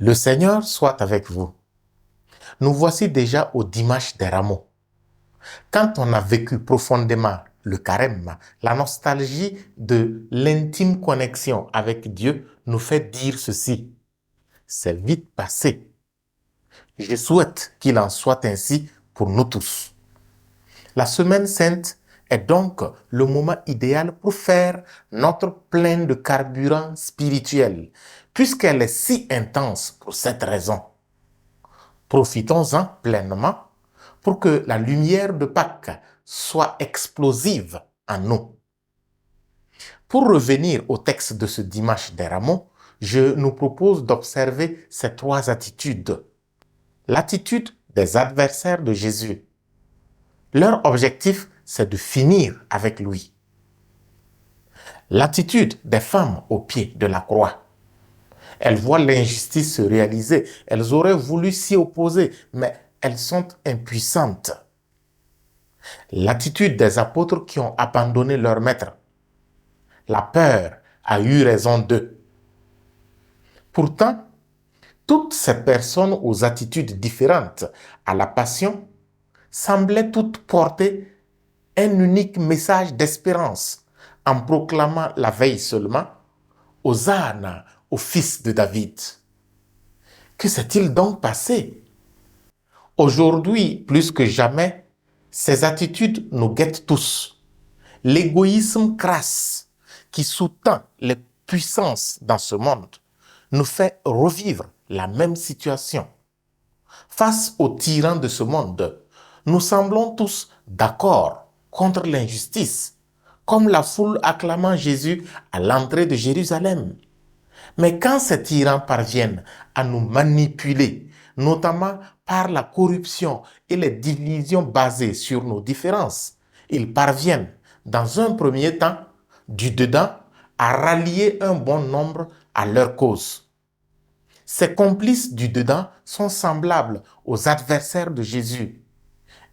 Le Seigneur soit avec vous. Nous voici déjà au dimanche des rameaux. Quand on a vécu profondément le carême, la nostalgie de l'intime connexion avec Dieu nous fait dire ceci. C'est vite passé. Je souhaite qu'il en soit ainsi pour nous tous. La semaine sainte est donc le moment idéal pour faire notre plein de carburant spirituel, puisqu'elle est si intense pour cette raison. Profitons-en pleinement pour que la lumière de Pâques soit explosive en nous. Pour revenir au texte de ce dimanche des rameaux, je nous propose d'observer ces trois attitudes. L'attitude des adversaires de Jésus. Leur objectif, c'est de finir avec lui. L'attitude des femmes au pied de la croix. Elles voient l'injustice se réaliser. Elles auraient voulu s'y opposer, mais elles sont impuissantes. L'attitude des apôtres qui ont abandonné leur maître. La peur a eu raison d'eux. Pourtant, toutes ces personnes aux attitudes différentes à la passion semblaient toutes porter un unique message d'espérance en proclamant la veille seulement « Hosanna au fils de David ». Que s'est-il donc passé? Aujourd'hui, plus que jamais, ces attitudes nous guettent tous. L'égoïsme crasse qui sous-tend les puissances dans ce monde nous fait revivre la même situation. Face aux tyrans de ce monde, nous semblons tous d'accord contre l'injustice, comme la foule acclamant Jésus à l'entrée de Jérusalem. Mais quand ces tyrans parviennent à nous manipuler, notamment par la corruption et les divisions basées sur nos différences, ils parviennent, dans un premier temps, du dedans, à rallier un bon nombre à leur cause. Ces complices du dedans sont semblables aux adversaires de Jésus.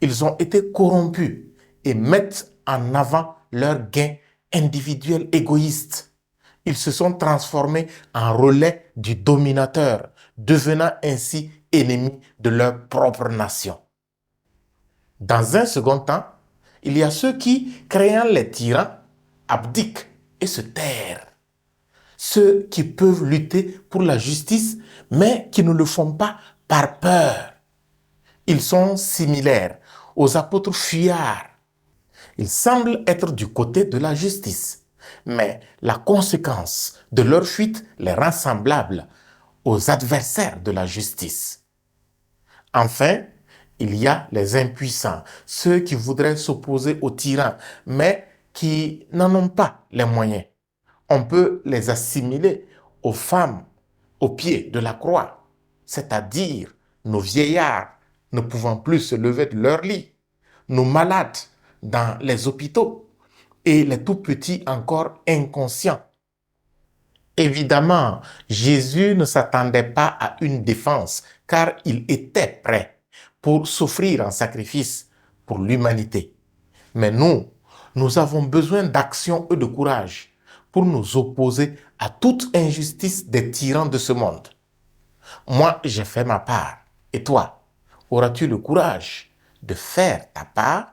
Ils ont été corrompus et mettent en avant leurs gains individuels égoïstes. Ils se sont transformés en relais du dominateur, devenant ainsi ennemis de leur propre nation. Dans un second temps, il y a ceux qui, créant les tyrans, abdiquent et se terrent. Ceux qui peuvent lutter pour la justice, mais qui ne le font pas par peur. Ils sont similaires aux apôtres fuyards. Ils semblent être du côté de la justice, mais la conséquence de leur fuite les rend semblables aux adversaires de la justice. Enfin, il y a les impuissants, ceux qui voudraient s'opposer aux tyrans, mais qui n'en ont pas les moyens. On peut les assimiler aux femmes au pied de la croix, c'est-à-dire nos vieillards ne pouvant plus se lever de leur lit, nos malades dans les hôpitaux et les tout-petits encore inconscients. Évidemment, Jésus ne s'attendait pas à une défense car il était prêt pour s'offrir en sacrifice pour l'humanité. Mais nous avons besoin d'action et de courage pour nous opposer à toute injustice des tyrans de ce monde. Moi, j'ai fait ma part. Et toi, auras-tu le courage de faire ta part?